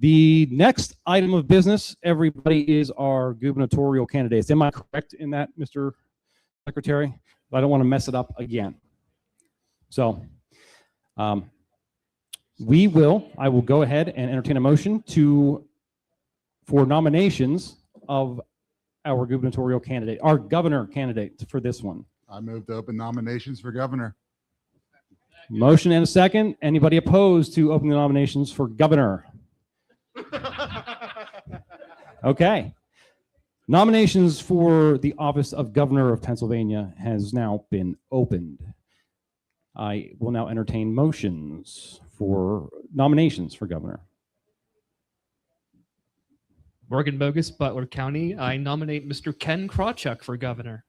The next item of business, everybody, is our gubernatorial candidates. Am I correct in that, Mr. Secretary? I don't want to mess it up again. So I will go ahead and entertain a motion for nominations of our gubernatorial candidate, our governor candidate for this one. I move to open nominations for governor. Motion and a second. Anybody opposed to opening the nominations for governor? Okay. Nominations for the office of governor of Pennsylvania has now been opened. I will now entertain motions for nominations for governor. Morgan Bogus, Butler County. I nominate Mr. Ken Krawchuk for governor.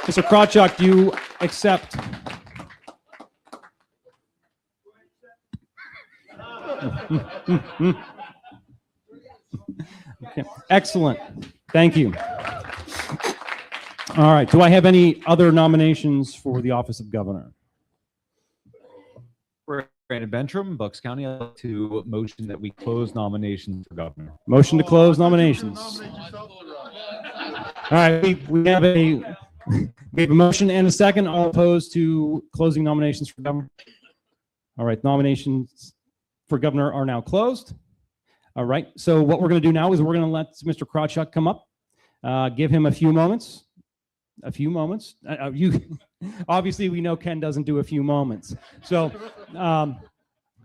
Mr. Krawchuk, do you accept? Okay. Excellent. Thank you. All right. Do I have any other nominations for the office of governor? Brandon Bentram, Bucks County. I'd like to motion that we close nominations for governor. Motion to close nominations. All right. We have a motion and a second. All opposed to closing nominations for governor? All right. Nominations for governor are now closed. All right. So what we're going to do now is we're going to let Mr. Krawchuk come up, give him a few moments. Obviously, we know Ken doesn't do a few moments. So,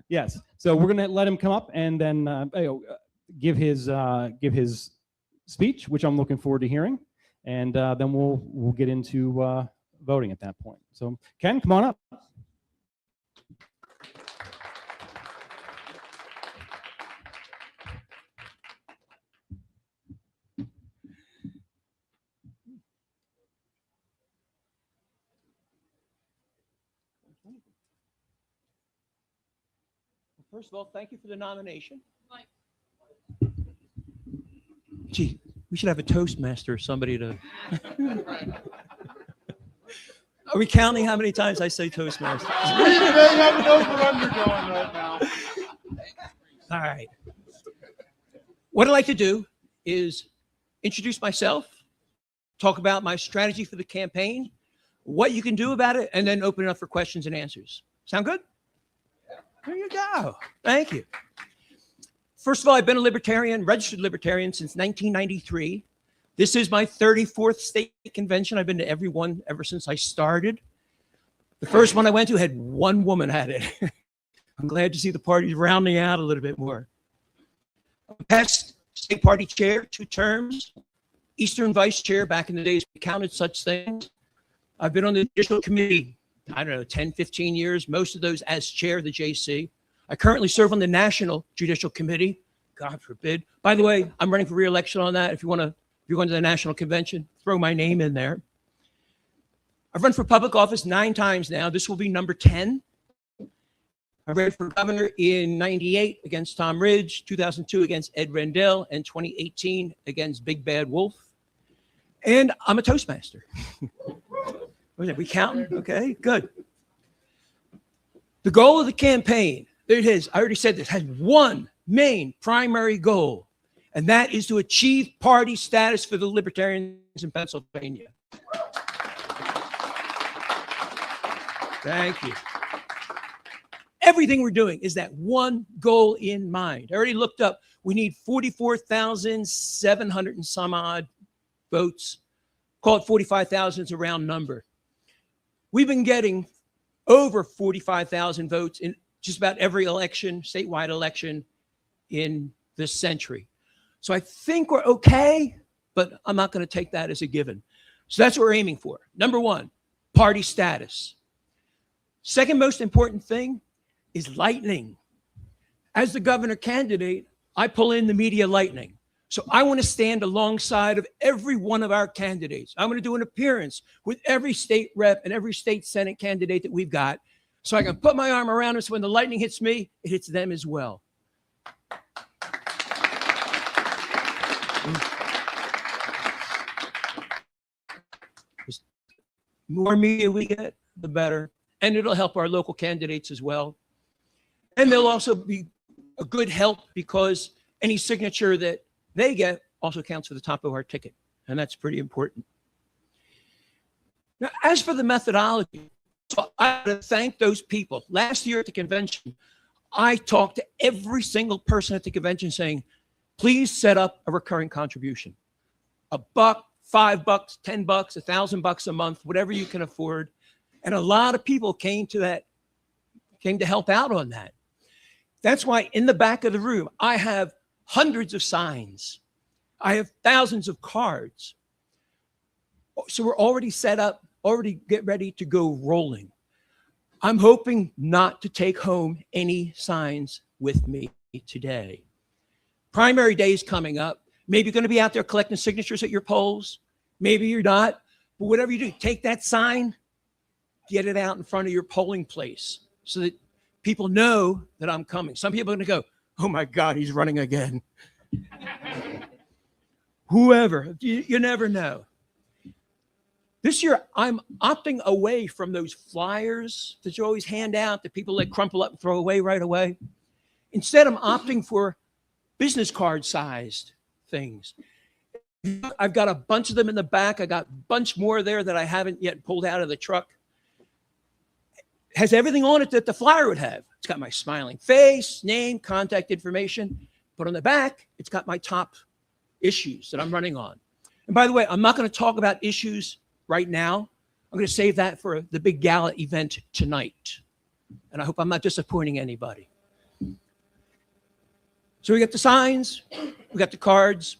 yes. So we're going to let him come up and then give his speech, which I'm looking forward to hearing, and then we'll get into voting at that point. So, Ken, come on up. First of all, thank you for the nomination. Gee, we should have a Toastmaster or somebody to... Are we counting how many times I say Toastmaster? We may have an over-under going right now. All right. What I'd like to do is introduce myself, talk about my strategy for the campaign, what you can do about it, and then open it up for questions and answers. Sound good? There you go. Thank you. First of all, I've been a libertarian, registered libertarian since 1993. This is my 34th state convention. I've been to every one ever since I started. The first one I went to had one woman at it. I'm glad to see the party rounding out a little bit more. I'm past state party chair, 2 terms, Eastern vice chair. Back in the days, we counted such things. I've been on the judicial committee, I don't know, 10, 15 years, most of those as chair of the JC. I currently serve on the National Judicial Committee. God forbid. By the way, I'm running for re-election on that. If you're going to the National Convention, throw my name in there. I've run for public office 9 times now. This will be number 10. I ran for governor in 98 against Tom Ridge, 2002 against Ed Rendell, and 2018 against Big Bad Wolf. And I'm a Toastmaster. We counting? Okay, good. The goal of the campaign, there it is. I already said this, has one main primary goal, and that is to achieve party status for the Libertarians in Pennsylvania. Thank you. Everything we're doing is that one goal in mind. I already looked up. We need 44,700 and some odd votes. Call it 45,000 is a round number. We've been getting over 45,000 votes in just about every election, statewide election in this century. So I think we're okay, but I'm not going to take that as a given. So that's what we're aiming for. Number 1, party status. Second most important thing is lightning. As the governor candidate, I pull in the media lightning. So I want to stand alongside of every one of our candidates. I'm going to do an appearance with every state rep and every state Senate candidate that we've got. So I can put my arm around them so when the lightning hits me, it hits them as well. The more media we get, the better. And it'll help our local candidates as well. And they'll also be a good help because any signature that they get also counts for the top of our ticket. And that's pretty important. Now, as for the methodology, so I want to thank those people. Last year at the convention, I talked to every single person at the convention saying, please set up a recurring contribution. $1, $5, $10, $1,000 a month, whatever you can afford. And a lot of people came to help out on that. That's why in the back of the room, I have hundreds of signs. I have thousands of cards. So we're already set up, already get ready to go rolling. I'm hoping not to take home any signs with me today. Primary day is coming up. Maybe you're going to be out there collecting signatures at your polls. Maybe you're not. But whatever you do, take that sign, get it out in front of your polling place so that people know that I'm coming. Some people are going to go, oh my God, he's running again. Whoever, you never know. This year, I'm opting away from those flyers that you always hand out that people let crumple up and throw away right away. Instead, I'm opting for business card sized things. I've got a bunch of them in the back. I got a bunch more there that I haven't yet pulled out of the truck. It has everything on it that the flyer would have. It's got my smiling face, name, contact information. But on the back, it's got my top issues that I'm running on. And by the way, I'm not going to talk about issues right now. I'm going to save that for the big gala event tonight. And I hope I'm not disappointing anybody. So we got the signs, we got the cards.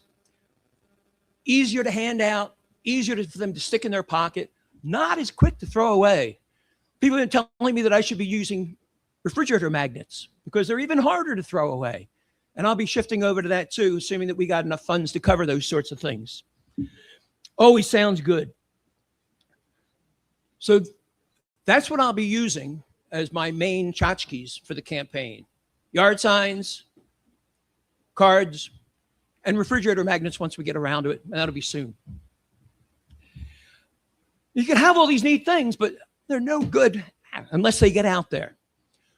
Easier to hand out, easier for them to stick in their pocket, not as quick to throw away. People have been telling me that I should be using refrigerator magnets because they're even harder to throw away. And I'll be shifting over to that too, assuming that we got enough funds to cover those sorts of things. Always sounds good. So that's what I'll be using as my main tchotchkes for the campaign. Yard signs, cards, and refrigerator magnets once we get around to it, and that'll be soon. You can have all these neat things, but they're no good unless they get out there.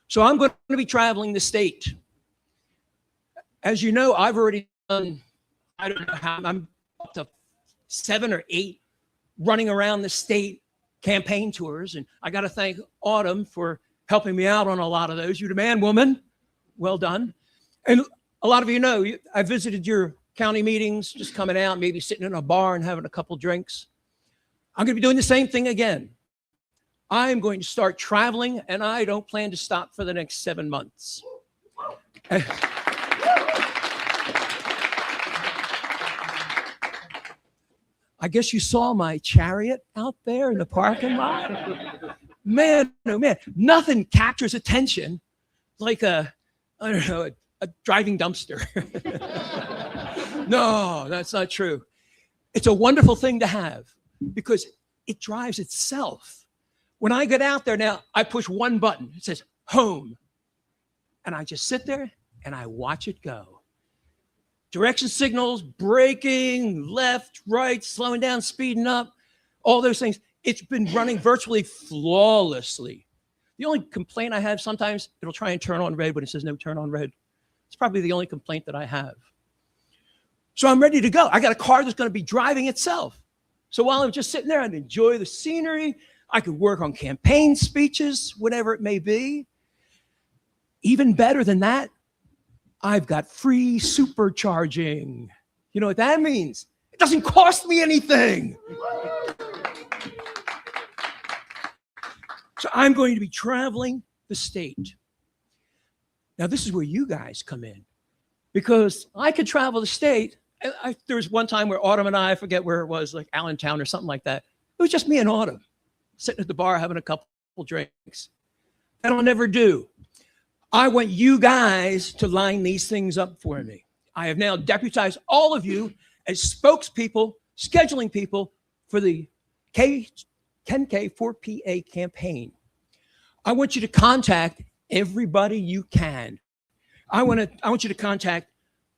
So I'm going to be traveling the state. As you know, I've already done, I don't know how, I'm up to 7 or 8 running around the state campaign tours, and I got to thank Autumn for helping me out on a lot of those. You're the man, woman. Well done. And a lot of you know, I visited your county meetings, just coming out, maybe sitting in a bar and having a couple drinks. I'm going to be doing the same thing again. I'm going to start traveling, and I don't plan to stop for the next 7 months. I guess you saw my chariot out there in the parking lot. Man, oh man, nothing captures attention like I don't know, a driving dumpster. No, that's not true. It's a wonderful thing to have because it drives itself. When I get out there now, I push one button. It says home. And I just sit there and I watch it go. Direction signals, braking, left, right, slowing down, speeding up, all those things. It's been running virtually flawlessly. The only complaint I have, sometimes it'll try and turn on red when it says no turn on red. It's probably the only complaint that I have. So I'm ready to go. I got a car that's going to be driving itself. So while I'm just sitting there, I'd enjoy the scenery. I could work on campaign speeches, whatever it may be. Even better than that, I've got free supercharging. You know what that means? It doesn't cost me anything. So I'm going to be traveling the state. Now, this is where you guys come in, because I could travel the state. There was one time where Autumn and I forget where it was, like Allentown or something like that. It was just me and Autumn sitting at the bar having a couple drinks. That I'll never do. I want you guys to line these things up for me. I have now deputized all of you as spokespeople, scheduling people for the 10K4PA campaign. I want you to contact everybody you can. I want you to contact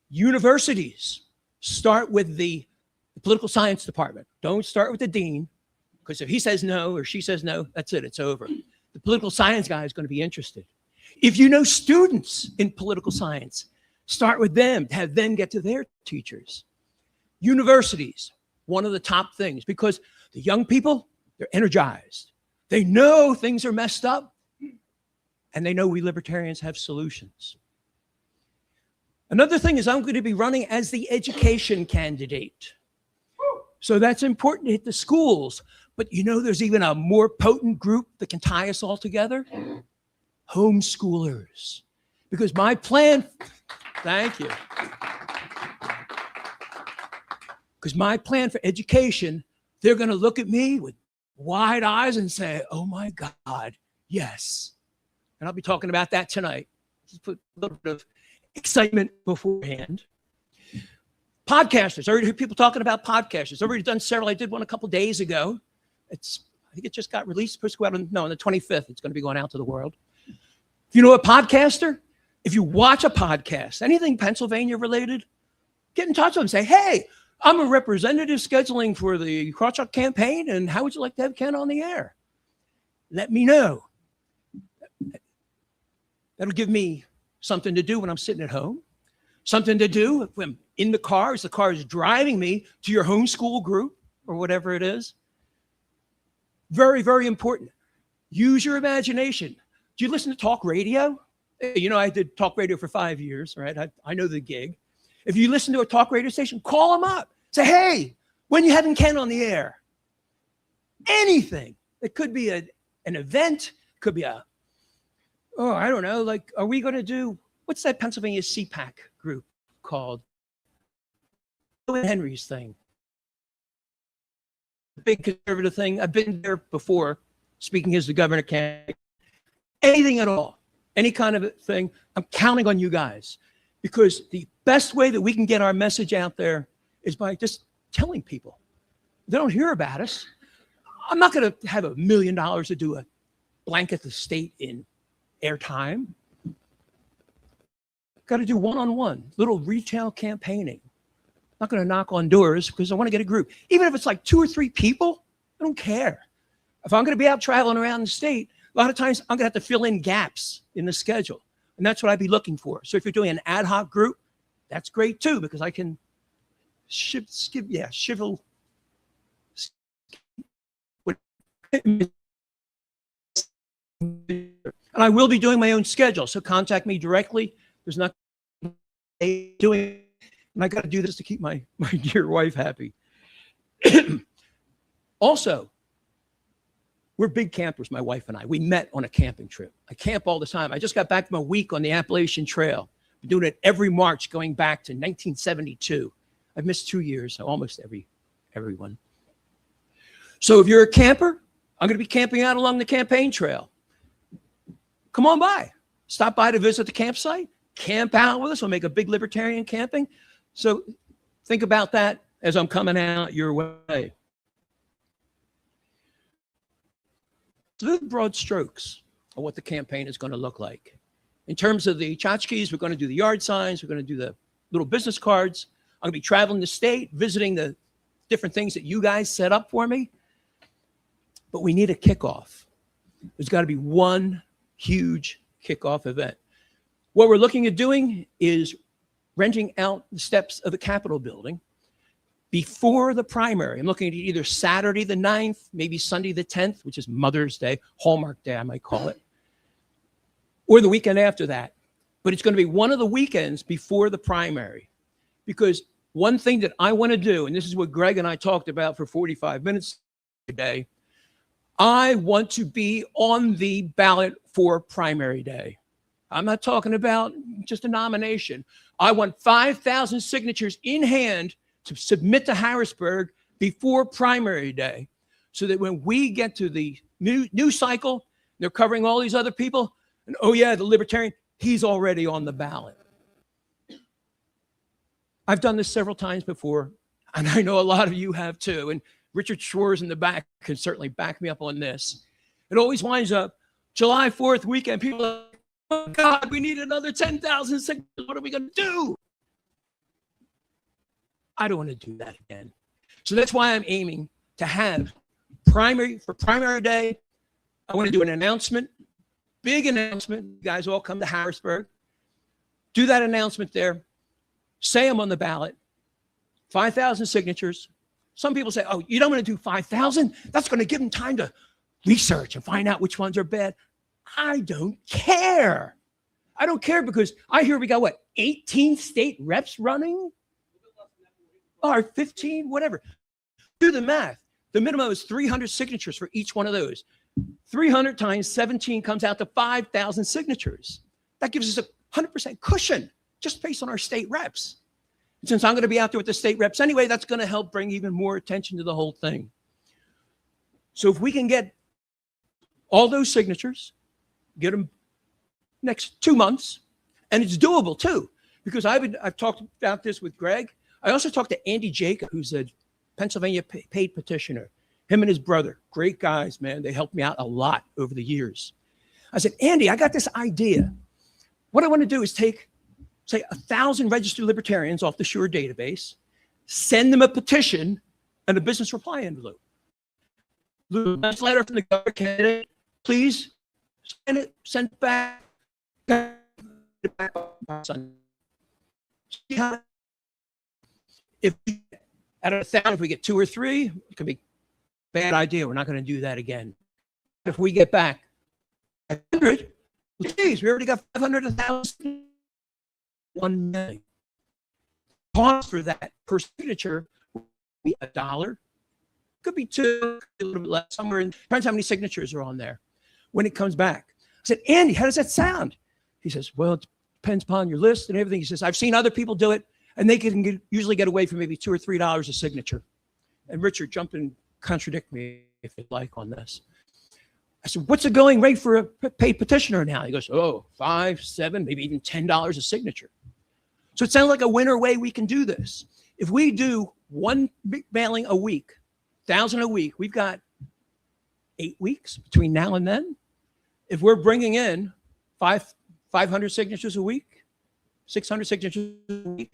universities. Start with the political science department. Don't start with the dean, because if he says no or she says no, that's it, it's over. The political science guy is going to be interested. If you know students in political science, start with them, have them get to their teachers. Universities, one of the top things, because the young people, they're energized. They know things are messed up, and they know we libertarians have solutions. Another thing is I'm going to be running as the education candidate. So that's important to hit the schools. But you know, there's even a more potent group that can tie us all together. Homeschoolers. Because my plan, thank you. Because my plan for education, they're going to look at me with wide eyes and say, oh my God, yes. And I'll be talking about that tonight. Just put a little bit of excitement beforehand. Podcasters. I already heard people talking about podcasters. I've already done several. I did one a couple days ago. I think it just got released. Supposed to go out on the 25th. It's going to be going out to the world. If you know a podcaster, if you watch a podcast, anything Pennsylvania related, get in touch with them. Say, hey, I'm a representative scheduling for the Krawchuk campaign, and how would you like to have Ken on the air? Let me know. That'll give me something to do when I'm sitting at home. Something to do when I'm in the car, as the car is driving me to your homeschool group or whatever it is. Very, very important. Use your imagination. Do you listen to talk radio? You know, I did talk radio for 5 years, right? I know the gig. If you listen to a talk radio station, call them up. Say, hey, when you having Ken on the air? Anything. It could be an event, could be I don't know, like, are we going to do, what's that Pennsylvania CPAC group called? Henry's thing. Big conservative thing. I've been there before, speaking as the governor candidate. Anything at all, any kind of thing, I'm counting on you guys, because the best way that we can get our message out there is by just telling people. They don't hear about us. I'm not going to have $1 million to do a blanket the state in airtime. Got to do one-on-one, little retail campaigning. Not going to knock on doors because I want to get a group. Even if it's like 2 or 3 people, I don't care. If I'm going to be out traveling around the state, a lot of times I'm going to have to fill in gaps in the schedule. And that's what I'd be looking for. So if you're doing an ad hoc group, that's great too, because I can shivel. And I will be doing my own schedule. So contact me directly. There's not doing, and I got to do this to keep my dear wife happy. Also, we're big campers, my wife and I. We met on a camping trip. I camp all the time. I just got back from a week on the Appalachian Trail. Been doing it every March going back to 1972. I've missed 2 years, so almost everyone. So if you're a camper, I'm going to be camping out along the campaign trail. Come on by. Stop by to visit the campsite. Camp out with us. We'll make a big libertarian camping. So think about that as I'm coming out your way. So the broad strokes of what the campaign is going to look like. In terms of the tchotchkes, we're going to do the yard signs. We're going to do the little business cards. I'm going to be traveling the state, visiting the different things that you guys set up for me. But we need a kickoff. There's got to be one huge kickoff event. What we're looking at doing is renting out the steps of the Capitol building before the primary. I'm looking at either Saturday the 9th, maybe Sunday the 10th, which is Mother's Day, Hallmark Day, I might call it, or the weekend after that. But it's going to be one of the weekends before the primary. Because one thing that I want to do, and this is what Greg and I talked about for 45 minutes today, I want to be on the ballot for primary day. I'm not talking about just a nomination. I want 5,000 signatures in hand to submit to Harrisburg before primary day, so that when we get to the new cycle, they're covering all these other people, and oh yeah, the libertarian, he's already on the ballot. I've done this several times before, and I know a lot of you have too, and Richard Schwarz in the back can certainly back me up on this. It always winds up July 4th weekend, people are like, oh God, we need another 10,000 signatures. What are we going to do? I don't want to do that again. So that's why I'm aiming to have primary day. I want to do an announcement big announcement. You guys all come to Harrisburg. Do that announcement there. Say I'm on the ballot. 5,000 signatures. Some people say, oh, you don't want to do 5,000? That's going to give them time to research and find out which ones are bad. I don't care. I don't care because I hear we got, what, 18 state reps running? Or 15, whatever. Do the math. The minimum is 300 signatures for each one of those. 300 times 17 comes out to 5,000 signatures. That gives us a 100% cushion just based on our state reps. And since I'm going to be out there with the state reps anyway, that's going to help bring even more attention to the whole thing. So if we can get all those signatures, get them next 2 months, and it's doable too, because I've talked about this with Greg. I also talked to Andy Jacob, who's a Pennsylvania paid petitioner. Him and his brother, great guys, man. They helped me out a lot over the years. I said, Andy, I got this idea. What I want to do is take, say, 1,000 registered libertarians off the SURE database, send them a petition and a business reply envelope. Nice letter from the governor candidate. Please send it back. If out of 1,000, if we get 2 or 3, it could be a bad idea. We're not going to do that again. If we get back 100, well, geez, we already got 500, 1,000, 1 million. Cost for that per signature would be $1. Could be 2, a little bit less, somewhere in, depends how many signatures are on there when it comes back. I said, Andy, how does that sound? He says, well, it depends upon your list and everything. He says, I've seen other people do it, and they can usually get away for maybe $2 or $3 a signature. And Richard, jump in, contradict me if you'd like on this. I said, what's the going rate for a paid petitioner now? He goes, oh, $5, $7, maybe even $10 a signature. So it sounds like a winner way we can do this. If we do 1 big mailing a week, 1,000 a week, we've got 8 weeks between now and then. If we're bringing in 500 signatures a week, 600 signatures a week,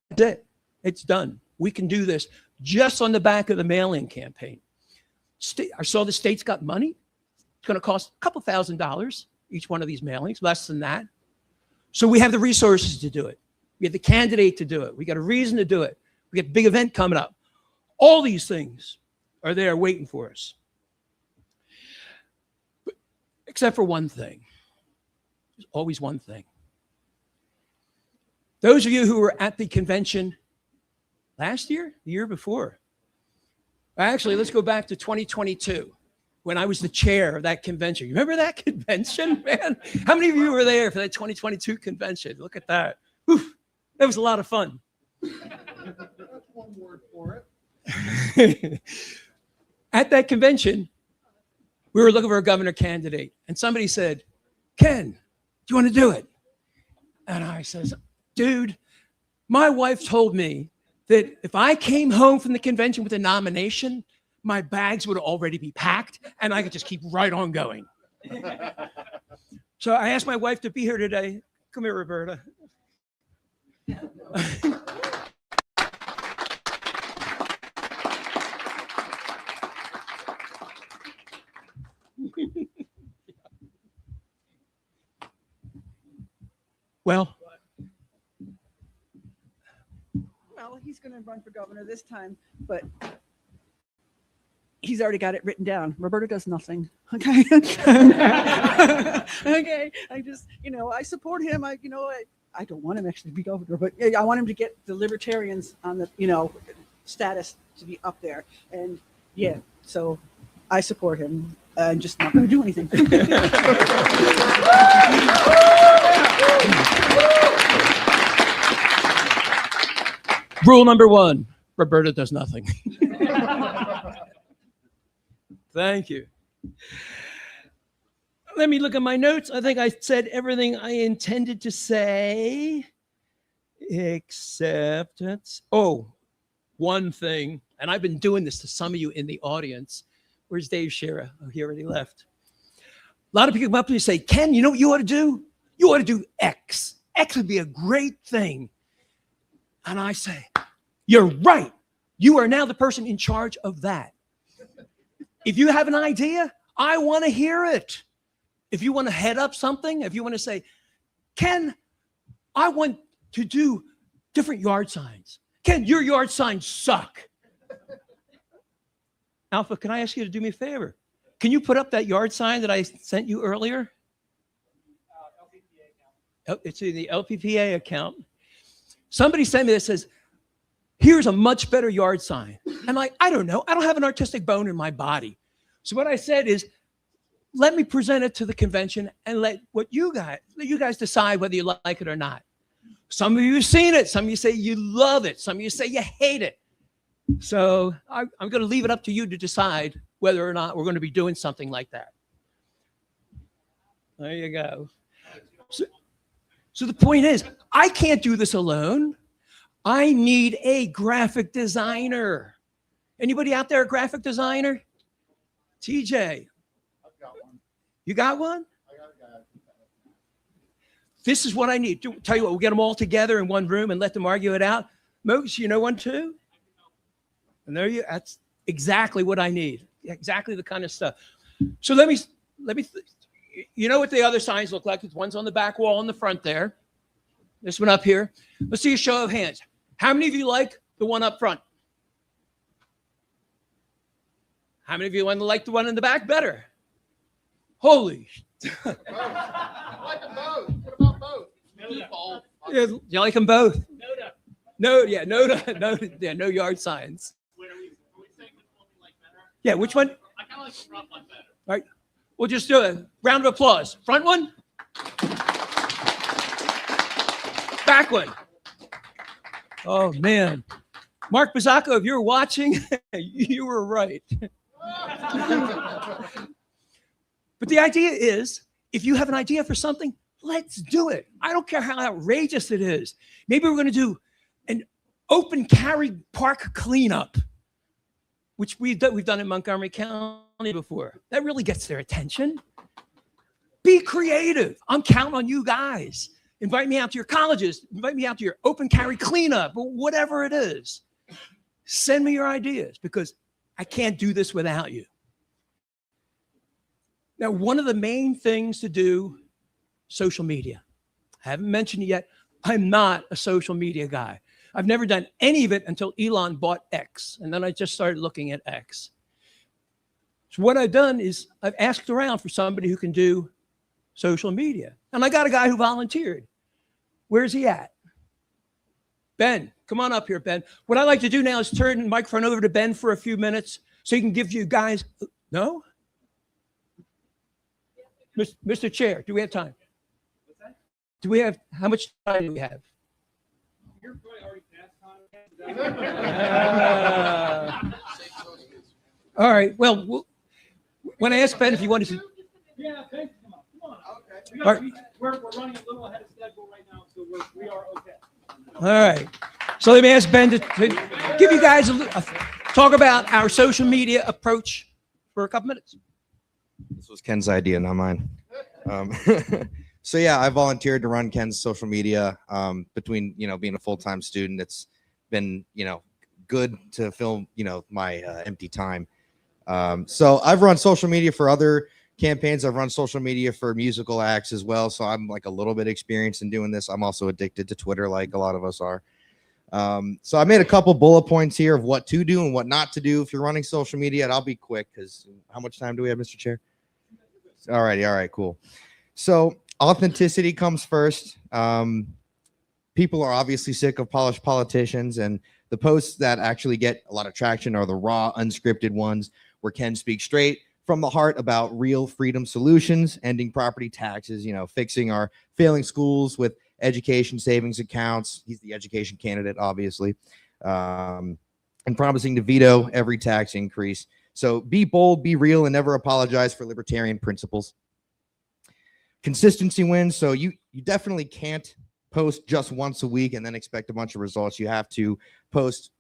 that's it. It's done. We can do this just on the back of the mail-in campaign. I saw the state's got money. It's going to cost a couple $1,000 each one of these mailings, less than that. So we have the resources to do it. We have the candidate to do it. We got a reason to do it. We got a big event coming up. All these things are there waiting for us. But, except for one thing. There's always one thing. Those of you who were at the convention last year, the year before, actually, let's go back to 2022 when I was the chair of that convention. You remember that convention, man? How many of you were there for that 2022 convention? Look at that. Whew, that was a lot of fun. That's one word for it. At that convention, we were looking for a governor candidate, and somebody said, Ken, do you want to do it? And I says, dude, my wife told me that if I came home from the convention with a nomination, my bags would already be packed and I could just keep right on going. So I asked my wife to be here today. Come here, Roberta. Well, he's going to run for governor this time, but he's already got it written down. Roberta does nothing. Okay. Okay. I just, I support him. I don't want him actually to be governor, but I want him to get the libertarians on the, status to be up there. And yeah, so I support him. I'm just not going to do anything. Rule number 1, Roberta does nothing. Thank you. Let me look at my notes. I think I said everything I intended to say, except one thing, and I've been doing this to some of you in the audience. Where's Dave Shera? Oh, he already left. A lot of people come up to me and say, Ken, you know what you ought to do? You ought to do X. X would be a great thing. And I say, you're right. You are now the person in charge of that. If you have an idea, I want to hear it. if you want to head up something, if you want to say, Ken, I want to do different yard signs. Ken, your yard signs suck. Alpha, can I ask you to do me a favor? Can you put up that yard sign that I sent you earlier? It's in the LPPA account. Somebody sent me that says, here's a much better yard sign. I'm like, I don't know. I don't have an artistic bone in my body. So what I said is, let me present it to the convention and let you guys decide whether you like it or not. Some of you have seen it. Some of you say you love it. Some of you say you hate it. So I'm going to leave it up to you to decide whether or not we're going to be doing something like that. There you go. So the point is, I can't do this alone. I need a graphic designer. Anybody out there a graphic designer? TJ. You got one? This is what I need. Tell you what, we'll get them all together in one room and let them argue it out. Mogus, you know one too? And that's exactly what I need. Exactly the kind of stuff. So let me, you know what the other signs look like? One's on the back wall in the front there. This one up here. Let's see a show of hands. How many of you like the one up front? How many of you want to like the one in the back better? Holy. I like them both. What about both? Yeah, you like them both? No, yeah, no yard signs. Wait, are we saying which one we like better? Yeah, which one? I kind of like the front one better. All right, we'll just do a round of applause. Front one. Back one. Oh, man. Mark Bizzacco, if you're watching, you were right. But the idea is, if you have an idea for something, let's do it. I don't care how outrageous it is. Maybe we're going to do an open carry park cleanup, which we've done in Montgomery County before. That really gets their attention. Be creative. I'm counting on you guys. Invite me out to your colleges. Invite me out to your open carry cleanup, or whatever it is. Send me your ideas, because I can't do this without you. Now, one of the main things to do, social media. I haven't mentioned it yet. I'm not a social media guy. I've never done any of it until Elon bought X, and then I just started looking at X. So what I've done is I've asked around for somebody who can do social media. And I got a guy who volunteered. Where's he at? Ben, come on up here, Ben. What I like to do now is turn the microphone over to Ben for a few minutes so he can give you guys, no? Mr. Chair, do we have time? What's that? Do we have, how much time do we have? You're probably already past time. All right, well, when I asked Ben if he wanted to, Yeah, thanks. Come on. Okay. All right. We're running a little ahead of schedule right now, so we are okay. all right. So let me ask Ben to give you guys talk about our social media approach for a couple minutes. This was Ken's idea, not mine. So yeah, I volunteered to run Ken's social media. Between being a full-time student, it's been good to fill my empty time. So I've run social media for other campaigns. I've run social media for musical acts as well. So I'm like a little bit experienced in doing this. I'm also addicted to Twitter, like a lot of us are. So I made a couple bullet points here of what to do and what not to do if you're running social media. And I'll be quick because how much time do we have, Mr. Chair? All right, cool. So authenticity comes first. People are obviously sick of polished politicians, and the posts that actually get a lot of traction are the raw, unscripted ones where Ken speaks straight from the heart about real freedom solutions, ending property taxes, fixing our failing schools with education savings accounts. He's the education candidate, obviously, and promising to veto every tax increase. So be bold, be real, and never apologize for libertarian principles. Consistency wins. So you definitely can't post just once a week and then expect a bunch of results. You have to post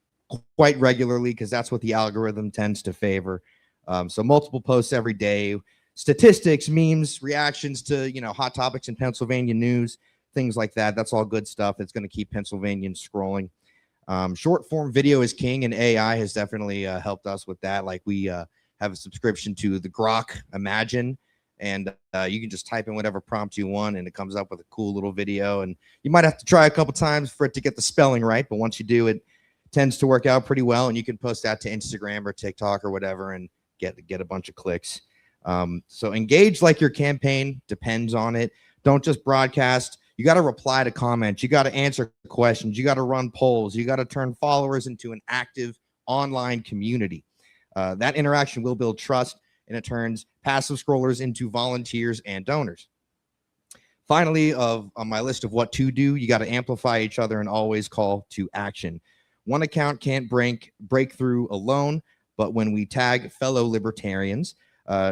quite regularly because that's what the algorithm tends to favor. So multiple posts every day, statistics, memes, reactions to, hot topics in Pennsylvania news, things like that. That's all good stuff. It's going to keep Pennsylvanians scrolling. Short form video is king, and AI has definitely helped us with that. Like we have a subscription to the Grok Imagine and you can just type in whatever prompt you want, and it comes up with a cool little video. And you might have to try a couple times for it to get the spelling right, but once you do, it tends to work out pretty well, and you can post that to Instagram or TikTok or whatever and get a bunch of clicks. So engage like your campaign depends on it. Don't just broadcast. You got to reply to comments. You got to answer questions. You got to run polls. You got to turn followers into an active online community. That interaction will build trust, and it turns passive scrollers into volunteers and donors. Finally, on my list of what to do, you got to amplify each other and always call to action. One account can't break through alone, but when we tag fellow libertarians,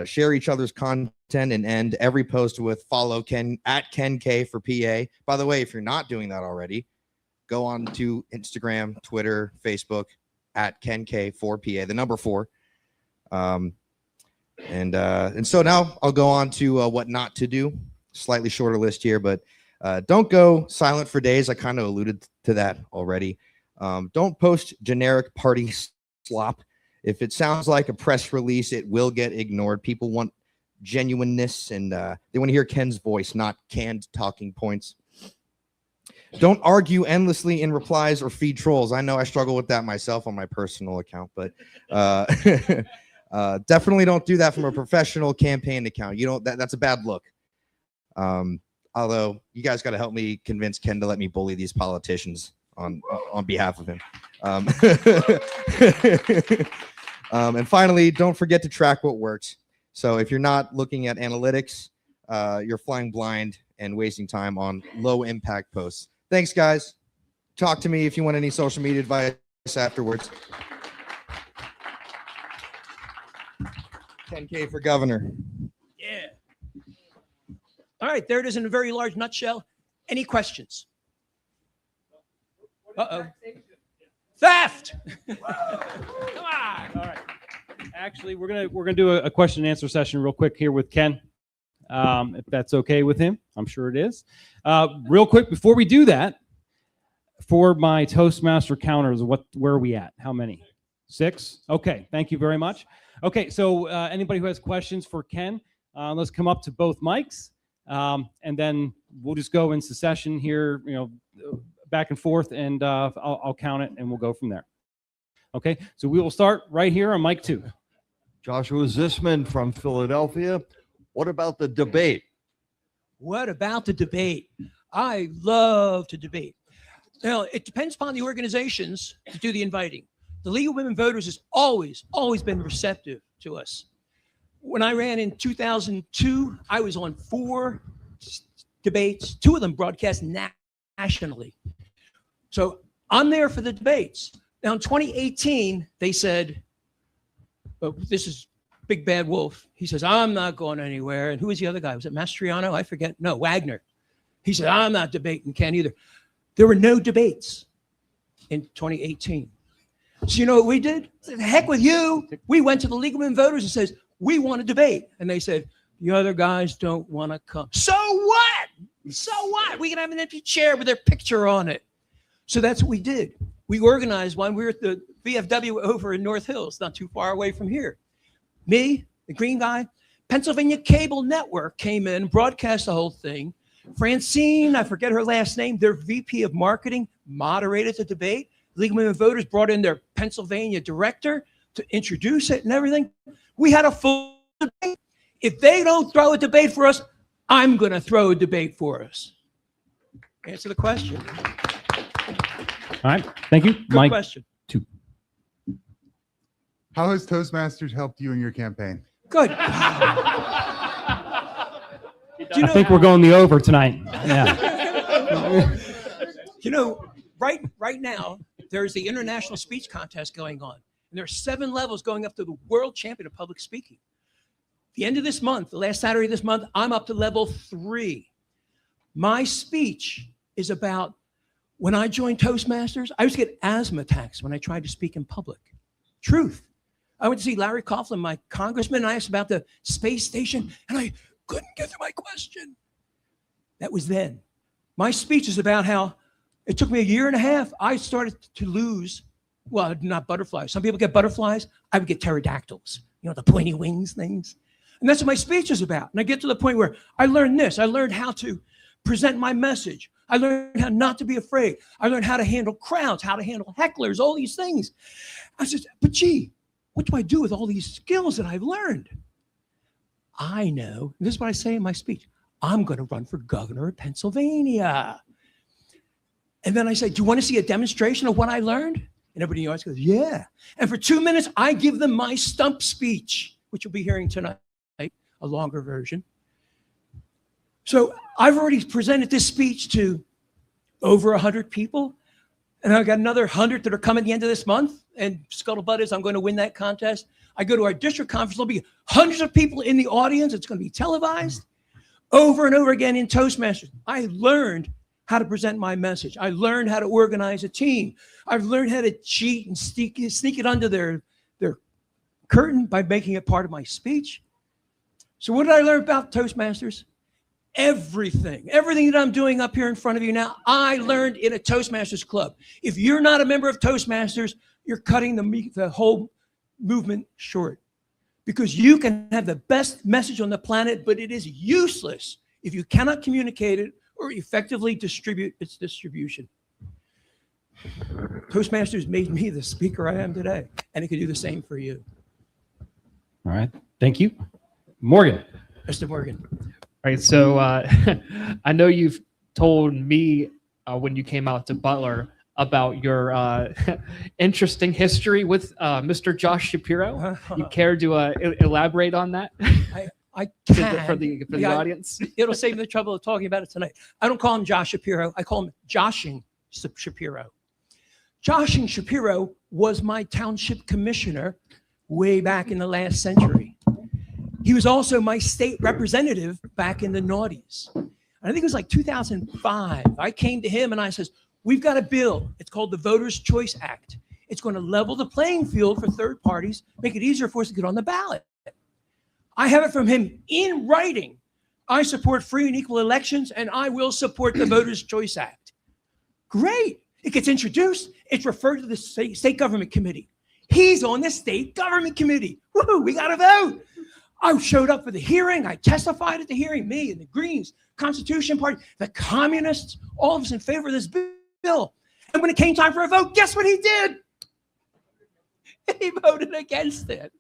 share each other's content, and end every post with follow Ken at Ken K for PA. By the way, if you're not doing that already, go on to Instagram, Twitter, Facebook at Ken K for PA, the number 4. And so now I'll go on to what not to do. Slightly shorter list here, but don't go silent for days. I kind of alluded to that already. Don't post generic party slop. If it sounds like a press release, it will get ignored. People want genuineness, and they want to hear Ken's voice, not canned talking points. Don't argue endlessly in replies or feed trolls. I know I struggle with that myself on my personal account, but definitely don't do that from a professional campaign account. You don't. That's a bad look. Although you guys got to help me convince Ken to let me bully these politicians on behalf of him. And finally, don't forget to track what works. So if you're not looking at analytics, you're flying blind and wasting time on low impact posts. Thanks, guys. Talk to me if you want any social media advice afterwards. 10K for governor. Yeah. All right, there it is in a very large nutshell. Any questions? Uh-oh. Theft! Come on. All right. Actually, we're gonna do a question and answer session real quick here with Ken, if that's okay with him. I'm sure it is. Real quick before we do that, for my Toastmaster counters, where are we at? How many? 6? Okay. Thank you very much. Okay. So anybody who has questions for Ken, let's come up to both mics, and then we'll just go into session here. Back and forth, and I'll count it, and we'll go from there. Okay, so we will start right here on mic 2. Joshua Zisman from Philadelphia. What about the debate? What about the debate? I love to debate. Now, it depends upon the organizations to do the inviting. The League of Women Voters has always been receptive to us. When I ran in 2002, I was on 4 debates, 2 of them broadcast nationally. So I'm there for the debates. Now in 2018, they said, oh, this is Big Bad Wolf. He says, I'm not going anywhere. And who was the other guy? Was it Mastriano? I forget. No, Wagner. He said, I'm not debating Ken either. There were no debates in 2018. So you know what we did? The heck with you. We went to the League of Women Voters and says, we want to debate. And they said, the other guys don't want to come. So what? So what? We can have an empty chair with their picture on it. So that's what we did. We organized one. We were at the VFW over in North Hills, not too far away from here. Me, the green guy, Pennsylvania Cable Network came in, broadcast the whole thing. Francine, I forget her last name, their VP of marketing, moderated the debate. League of Women Voters brought in their Pennsylvania director to introduce it and everything. We had a full debate. If they don't throw a debate for us, I'm going to throw a debate for us. Answer the question. All right. Thank you. Good question. 2. How has Toastmasters helped you in your campaign? Good. I think we're going the over tonight. Yeah. Right now, there's the international speech contest going on. And there are 7 levels going up to the world champion of public speaking. The end of this month, the last Saturday of this month, I'm up to level 3. My speech is about when I joined Toastmasters, I used to get asthma attacks when I tried to speak in public. Truth. I went to see Larry Coughlin, my congressman, and I asked about the space station, and I couldn't get through my question. That was then. My speech is about how it took me a year and a half. I started to lose, well, not butterflies. Some people get butterflies. I would get pterodactyls, the pointy wings things. And that's what my speech is about. And I get to the point where I learned this. I learned how to present my message. I learned how not to be afraid. I learned how to handle crowds, how to handle hecklers, all these things. I said, but gee, what do I do with all these skills that I've learned? I know, and this is what I say in my speech, I'm going to run for governor of Pennsylvania. And then I say, do you want to see a demonstration of what I learned? And everybody in the audience goes, yeah. And for 2 minutes, I give them my stump speech, which you'll be hearing tonight, a longer version. So I've already presented this speech to over 100 people. And I've got another 100 that are coming at the end of this month. And scuttlebutt is I'm going to win that contest. I go to our district conference. There'll be hundreds of people in the audience. It's going to be televised over and over again in Toastmasters. I learned how to present my message. I learned how to organize a team. I've learned how to cheat and sneak it under their curtain by making it part of my speech. So what did I learn about Toastmasters? Everything that I'm doing up here in front of you now, I learned in a Toastmasters club. If you're not a member of Toastmasters, you're cutting the whole movement short, because you can have the best message on the planet, but it is useless if you cannot communicate it or effectively distribute its distribution. Toastmasters made me the speaker I am today, and it could do the same for you. All right. Thank you. Morgan. Mr. Morgan. All right, so I know you've told me when you came out to Butler about your interesting history with Mr. Josh Shapiro. You care to elaborate on that I can. for the audience? It'll save me the trouble of talking about it tonight. I don't call him Josh Shapiro. I call him Joshing Shapiro. Joshing Shapiro was my township commissioner way back in the last century. He was also my state representative back in the noughties. I think it was like 2005. I came to him and I says, we've got a bill. It's called the Voters' Choice Act. It's going to level the playing field for third parties, make it easier for us to get on the ballot. I have it from him in writing. I support free and equal elections, and I will support the Voters' Choice Act. Great. It gets introduced. It's referred to the state government committee. He's on the state government committee. Woohoo, we got to vote. I showed up for the hearing. I testified at the hearing, me and the Greens, Constitution Party, the communists, all of us in favor of this bill. And when it came time for a vote, guess what he did? He voted against it.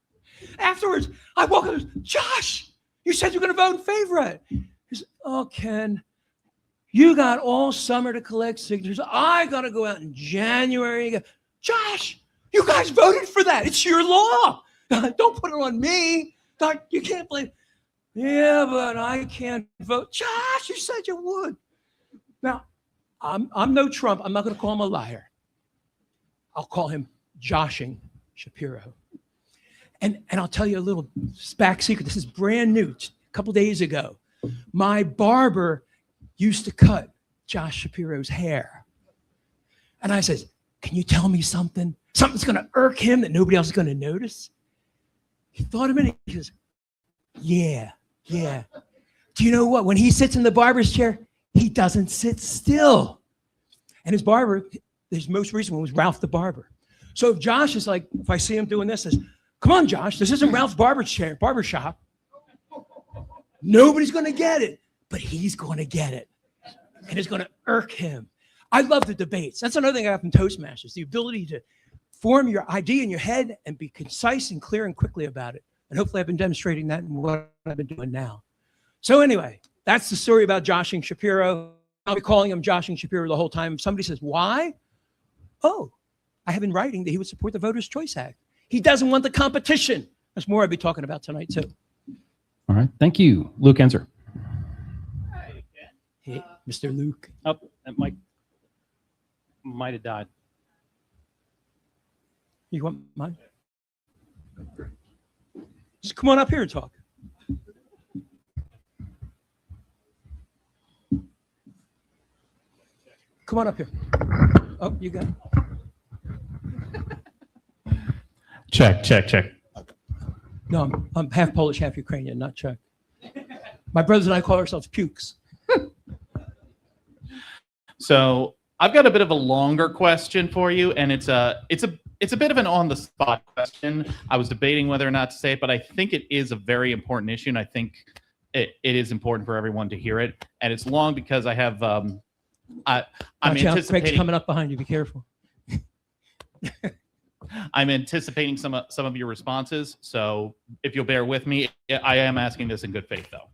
Afterwards, I woke up and said, Josh, you said you're going to vote in favor of it. He said, oh, Ken, you got all summer to collect signatures. I got to go out in January. Josh, you guys voted for that. It's your law. Don't put it on me. You can't blame. Yeah, but I can't vote. Josh, you said you would. Now, I'm no Trump. I'm not going to call him a liar. I'll call him Joshing Shapiro. And I'll tell you a little back secret. This is brand new. A couple days ago, my barber used to cut Josh Shapiro's hair. And I says, can you tell me something? Something's going to irk him that nobody else is going to notice? He thought a minute. He goes, yeah. Do you know what? When he sits in the barber's chair, he doesn't sit still. And his barber, his most recent one was Ralph the Barber. So if Josh is like, if I see him doing this, says, come on, Josh, this isn't Ralph's barber shop. Nobody's going to get it, but he's going to get it. And it's going to irk him. I love the debates. That's another thing I have from Toastmasters, the ability to form your idea in your head and be concise and clear and quickly about it. And hopefully I've been demonstrating that in what I've been doing now. So anyway, that's the story about Joshing Shapiro. I'll be calling him Joshing Shapiro the whole time. If somebody says, why? Oh, I have in writing that he would support the Voters' Choice Act. He doesn't want the competition. That's more I'll be talking about tonight too. All right. Thank you. Luke Enzer. Hey, Mr. Luke. Oh, that might have died. You want mine? Just come on up here and talk. Come on up here. Oh, you got it. Check. No, I'm half Polish, half Ukrainian, not Czech. My brothers and I call ourselves pukes. So I've got a bit of a longer question for you, and it's it's a bit of an on-the-spot question. I was debating whether or not to say it, but I think it is a very important issue, and I think it is important for everyone to hear it. And it's long because I have I'm Watch out, Craig's anticipating coming up behind you. Be careful. I'm anticipating some of your responses. So if you'll bear with me, I am asking this in good faith, though.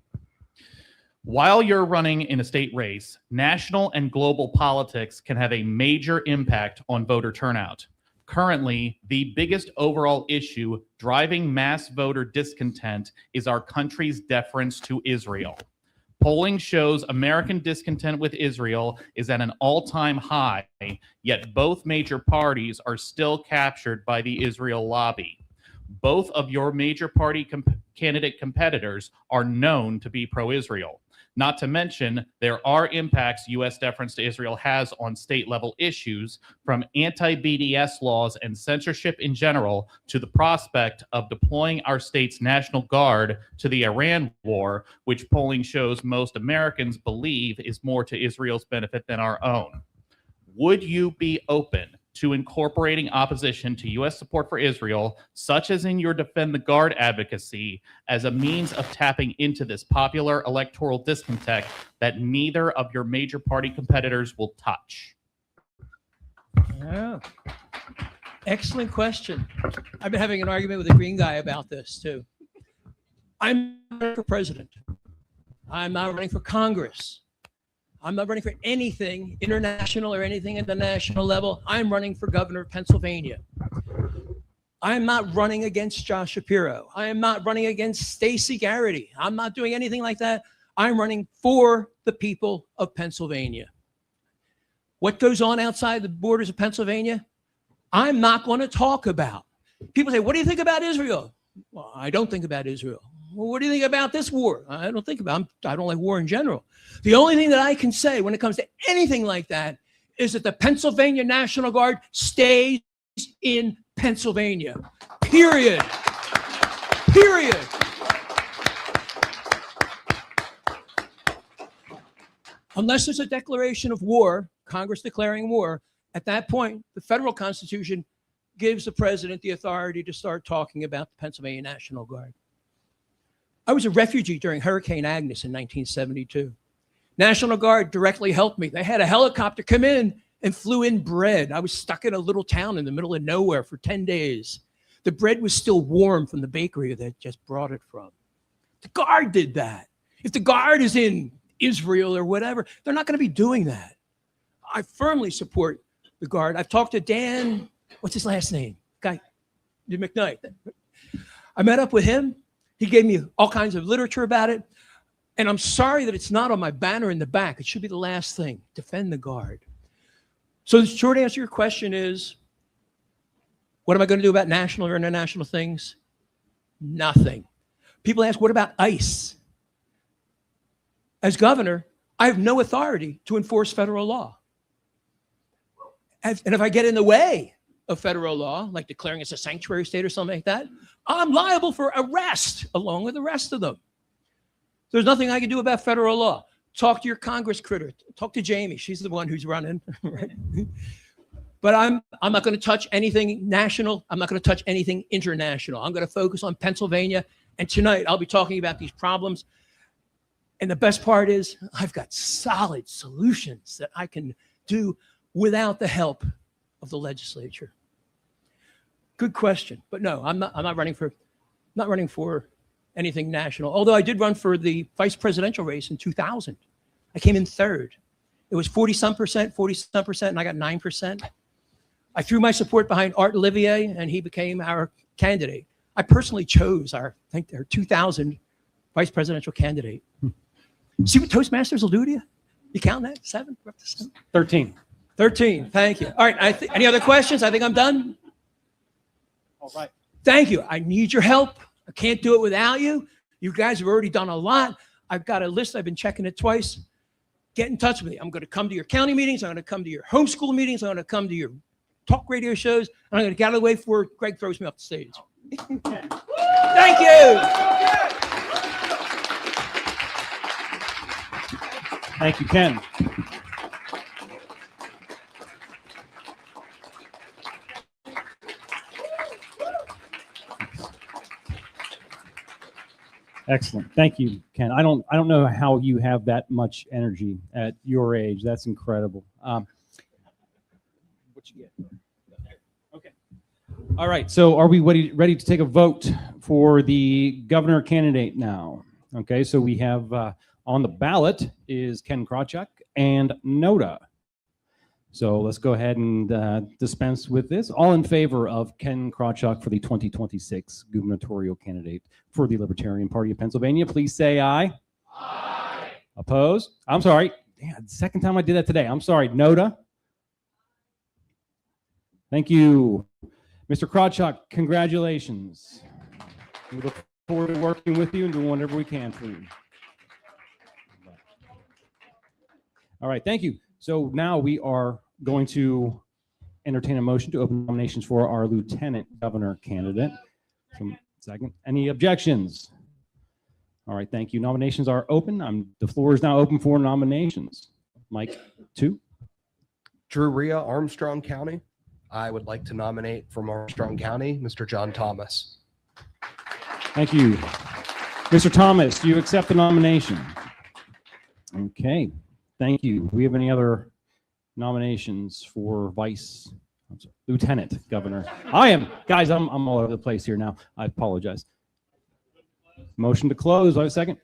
While you're running in a state race, national and global politics can have a major impact on voter turnout. Currently, the biggest overall issue driving mass voter discontent is our country's deference to Israel. Polling shows American discontent with Israel is at an all-time high, yet both major parties are still captured by the Israel lobby. Both of your major party candidate competitors are known to be pro-Israel. Not to mention, there are impacts U.S. deference to Israel has on state-level issues, from anti-BDS laws and censorship in general to the prospect of deploying our state's National Guard to the Iran war, which polling shows most Americans believe is more to Israel's benefit than our own. Would you be open to incorporating opposition to U.S. support for Israel, such as in your Defend the Guard advocacy, as a means of tapping into this popular electoral discontent that neither of your major party competitors will touch? Yeah. Excellent question. I've been having an argument with a green guy about this, too. I'm not running for president. I'm not running for Congress. I'm not running for anything international or anything at the national level. I'm running for governor of Pennsylvania. I'm not running against Josh Shapiro. I am not running against Stacey Garrity. I'm not doing anything like that. I'm running for the people of Pennsylvania. What goes on outside the borders of Pennsylvania, I'm not going to talk about. People say, what do you think about Israel? Well, I don't think about Israel. Well, what do you think about this war? I don't think about. I don't like war in general. The only thing that I can say when it comes to anything like that is that the Pennsylvania National Guard stays in Pennsylvania. Period. Period. Unless there's a declaration of war, Congress declaring war, at that point, the federal Constitution gives the president the authority to start talking about the Pennsylvania National Guard. I was a refugee during Hurricane Agnes in 1972. National Guard directly helped me. They had a helicopter come in and flew in bread. I was stuck in a little town in the middle of nowhere for 10 days. The bread was still warm from the bakery that just brought it from. The Guard did that. If the Guard is in Israel or whatever, they're not going to be doing that. I firmly support the Guard. I've talked to Dan, what's his last name? Guy, McKnight. I met up with him. He gave me all kinds of literature about it. And I'm sorry that it's not on my banner in the back. It should be the last thing. Defend the Guard. So the short answer to your question is, what am I going to do about national or international things? Nothing. People ask, what about ICE? As governor, I have no authority to enforce federal law. And if I get in the way of federal law, like declaring it's a sanctuary state or something like that, I'm liable for arrest along with the rest of them. There's nothing I can do about federal law. Talk to your Congress critter. Talk to Jamie. She's the one who's running. Right? But I'm not going to touch anything national. I'm not going to touch anything international. I'm going to focus on Pennsylvania. And tonight I'll be talking about these problems. And the best part is I've got solid solutions that I can do without the help of the legislature. Good question. But no, I'm not running for anything national. Although I did run for the vice presidential race in 2000. I came in third. It was 40-some%, and I got 9%. I threw my support behind Art Olivier, and he became our candidate. I personally chose our 2000 vice presidential candidate. See what Toastmasters will do to you? You count that? 7? We're up to 7? 13. 13. Thank you. All right. Any other questions? I think I'm done. All right. Thank you. I need your help. I can't do it without you. You guys have already done a lot. I've got a list. I've been checking it twice. Get in touch with me. I'm going to come to your county meetings. I'm going to come to your homeschool meetings. I'm going to come to your talk radio shows. And I'm going to get out of the way before Greg throws me off the stage. Thank you. Thank you, Ken. Excellent. Thank you, Ken. I don't know how you have that much energy at your age. That's incredible. What you get? Okay. All right. So are we ready to take a vote for the governor candidate now? Okay. So we have on the ballot is Ken Krawchuk and Noda. So let's go ahead and dispense with this. All in favor of Ken Krawchuk for the 2026 gubernatorial candidate for the Libertarian Party of Pennsylvania, please say aye. Aye. Opposed? I'm sorry. Damn, second time I did that today. I'm sorry. Noda? Thank you. Mr. Krawchuk, congratulations. We look forward to working with you and doing whatever we can for you. All right, thank you. So now we are going to entertain a motion to open nominations for our lieutenant governor candidate. Second, any objections? All right, thank you. Nominations are open. The floor is now open for nominations. Mike, 2. Drew Rhea, Armstrong County. I would like to nominate from Armstrong County, Mr. John Thomas. Thank you. Mr. Thomas, do you accept the nomination? Okay. Thank you. Do we have any other nominations for lieutenant governor? Guys, I'm all over the place here now. I apologize. Motion to close. Do I have a second?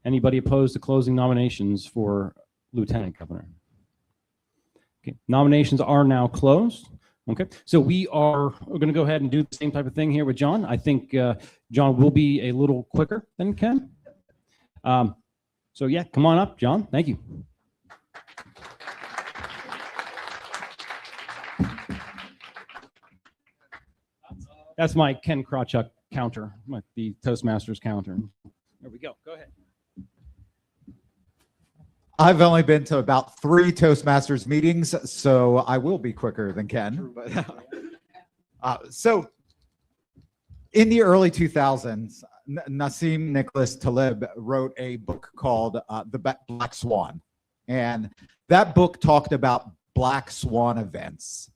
Anybody opposed to closing nominations for lieutenant governor? Okay. Nominations are now closed. Okay. So we're going to go ahead and do the same type of thing here with John. I think John will be a little quicker than Ken. So yeah, come on up, John. Thank you. That's my Ken Krawchuk counter, the Toastmasters counter. There we go. Go ahead. I've only been to about 3 Toastmasters meetings, so I will be quicker than Ken. So in the early 2000s, Nassim Nicholas Taleb wrote a book called The Black Swan. And that book talked about black swan events.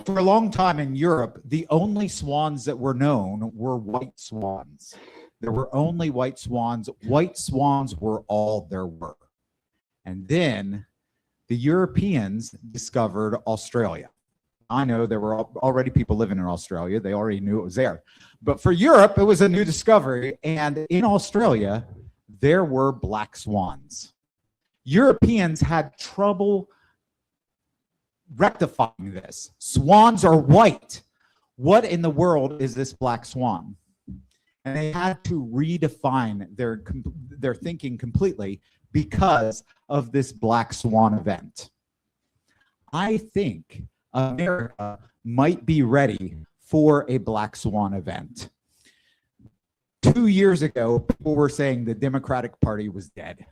For a long time in Europe, the only swans that were known were white swans. There were only white swans. White swans were all there were. And then the Europeans discovered Australia. I know there were already people living in Australia. They already knew it was there. But for Europe, it was a new discovery. And in Australia, there were black swans. Europeans had trouble rectifying this. Swans are white. What in the world is this black swan? And they had to redefine their thinking completely because of this black swan event. I think America might be ready for a black swan event. 2 years ago, people were saying the Democratic Party was dead.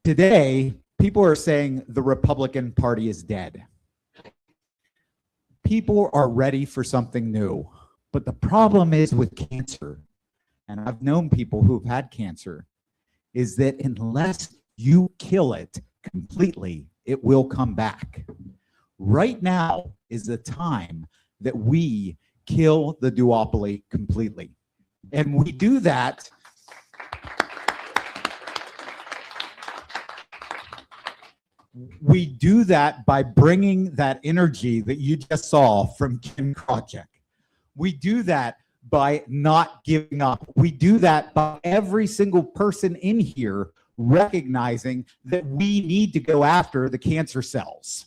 Today, people are saying the Republican Party is dead. People are ready for something new. But the problem is with cancer, and I've known people who've had cancer, is that unless you kill it completely, it will come back. Right now is the time that we kill the duopoly completely. And we do that by bringing that energy that you just saw from Ken Krawchuk. We do that by not giving up. We do that by every single person in here recognizing that we need to go after the cancer cells.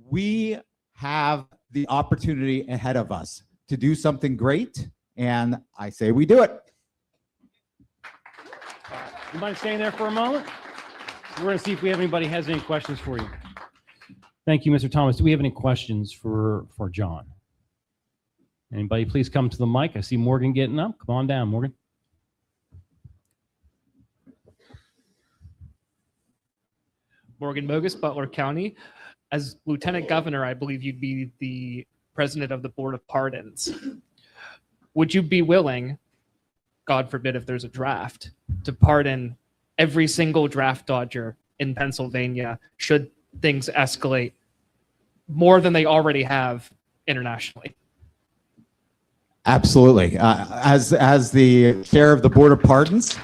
We have the opportunity ahead of us to do something great, and I say we do it. You mind staying there for a moment? We're going to see if anybody has any questions for you. Thank you, Mr. Thomas. Do we have any questions for John? Anybody please come to the mic. I see Morgan getting up. Come on down, Morgan. Morgan Mogus, Butler County. As Lieutenant Governor, I believe you'd be the president of the Board of Pardons. Would you be willing, God forbid if there's a draft, to pardon every single draft dodger in Pennsylvania should things escalate more than they already have internationally? Absolutely. As the chair of the Board of Pardons,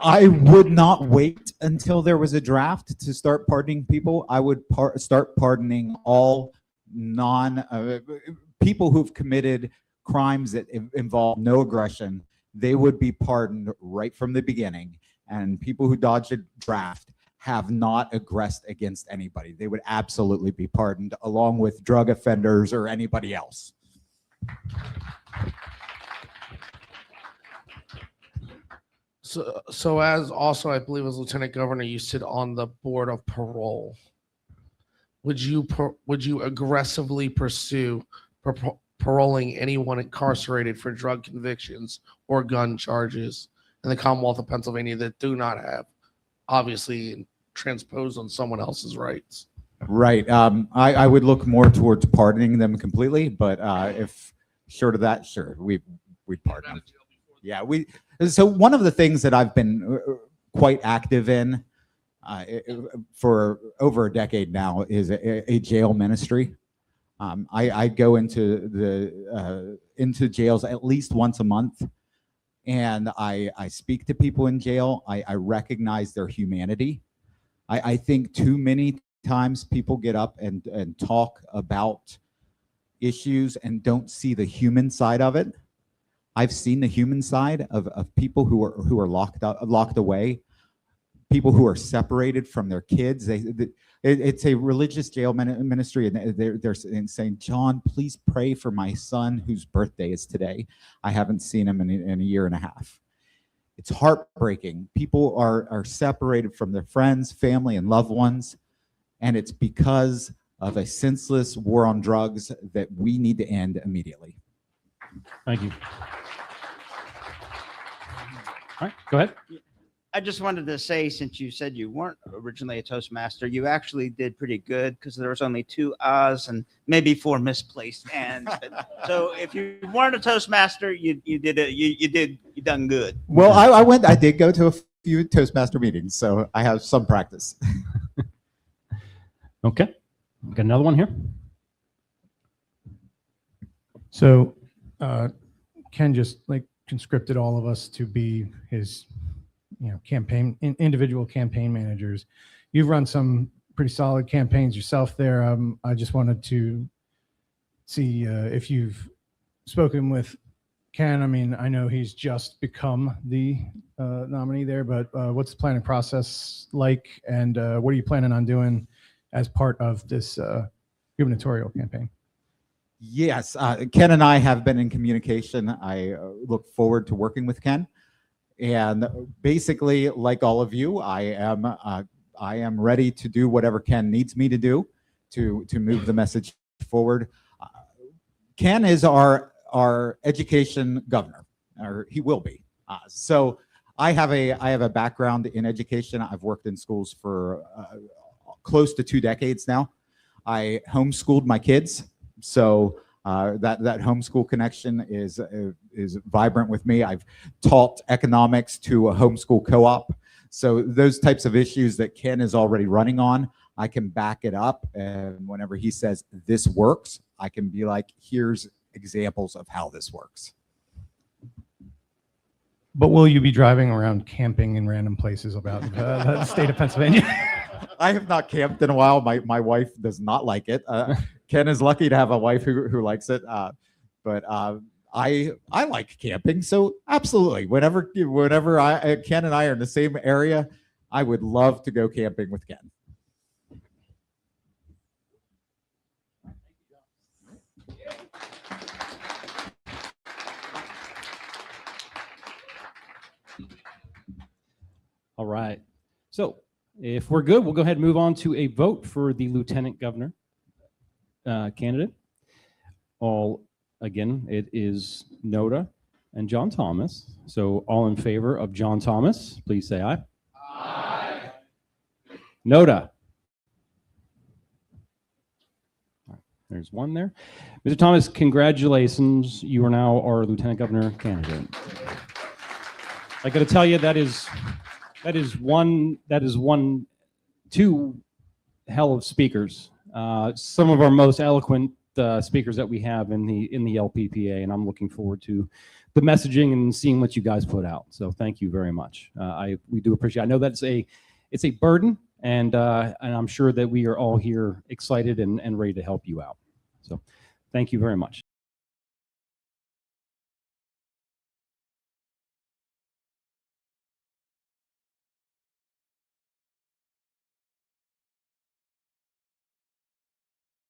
I would not wait until there was a draft to start pardoning people. I would start pardoning all people who've committed crimes that involve no aggression. They would be pardoned right from the beginning. And people who dodged a draft have not aggressed against anybody. They would absolutely be pardoned, along with drug offenders or anybody else. So as also, I believe, as Lieutenant Governor, you sit on the Board of Parole. Would you aggressively pursue paroling anyone incarcerated for drug convictions or gun charges in the Commonwealth of Pennsylvania that do not have, obviously, transposed on someone else's rights? Right. I would look more towards pardoning them completely, but if short of that, sure, we'd pardon them. Yeah, so one of the things that I've been quite active in for over a decade now is a jail ministry. I go into jails at least once a month, and I speak to people in jail. I recognize their humanity. I think too many times people get up and talk about issues and don't see the human side of it. I've seen the human side of people who are locked away, people who are separated from their kids. It's a religious jail ministry, and they're saying, "John, please pray for my son whose birthday is today. I haven't seen him in a year and a half." It's heartbreaking. People are separated from their friends, family, and loved ones, and it's because of a senseless war on drugs that we need to end immediately. Thank you. All right, go ahead. I just wanted to say, since you said you weren't originally a Toastmaster, you actually did pretty good because there was only 2 ahs and maybe 4 misplaced ands. So if you weren't a Toastmaster, you done good. Well, I did go to a few Toastmaster meetings, so I have some practice. Okay, got another one here. So Ken just conscripted all of us to be his individual campaign managers. You've run some pretty solid campaigns yourself there. I just wanted to see if you've spoken with Ken. I mean, I know he's just become the nominee there, but what's the planning process like, and what are you planning on doing as part of this gubernatorial campaign? Yes, Ken and I have been in communication. I look forward to working with Ken. And basically, like all of you, I am ready to do whatever Ken needs me to do to move the message forward. Ken is our education governor, or he will be. So I have a background in education. I've worked in schools for close to 2 decades now. I homeschooled my kids, so that homeschool connection is vibrant with me. I've taught economics to a homeschool co-op. So those types of issues that Ken is already running on, I can back it up. And whenever he says this works, I can be like, here's examples of how this works. But will you be driving around camping in random places about the state of Pennsylvania? I have not camped in a while. My wife does not like it. Ken is lucky to have a wife who likes it. But I like camping, so absolutely. Whenever Ken and I are in the same area, I would love to go camping with Ken. All right. So if we're good, we'll go ahead and move on to a vote for the lieutenant governor candidate. Again, it is Noda and John Thomas. So all in favor of John Thomas, please say aye. Aye. Noda. There's one there. Mr. Thomas, congratulations. You are now our lieutenant governor candidate. I got to tell you, that is two hell of speakers. Some of our most eloquent speakers that we have in the LPPA, and I'm looking forward to the messaging and seeing what you guys put out. So thank you very much. We do appreciate. I know that's it's a burden, and I'm sure that we are all here excited and ready to help you out. So thank you very much.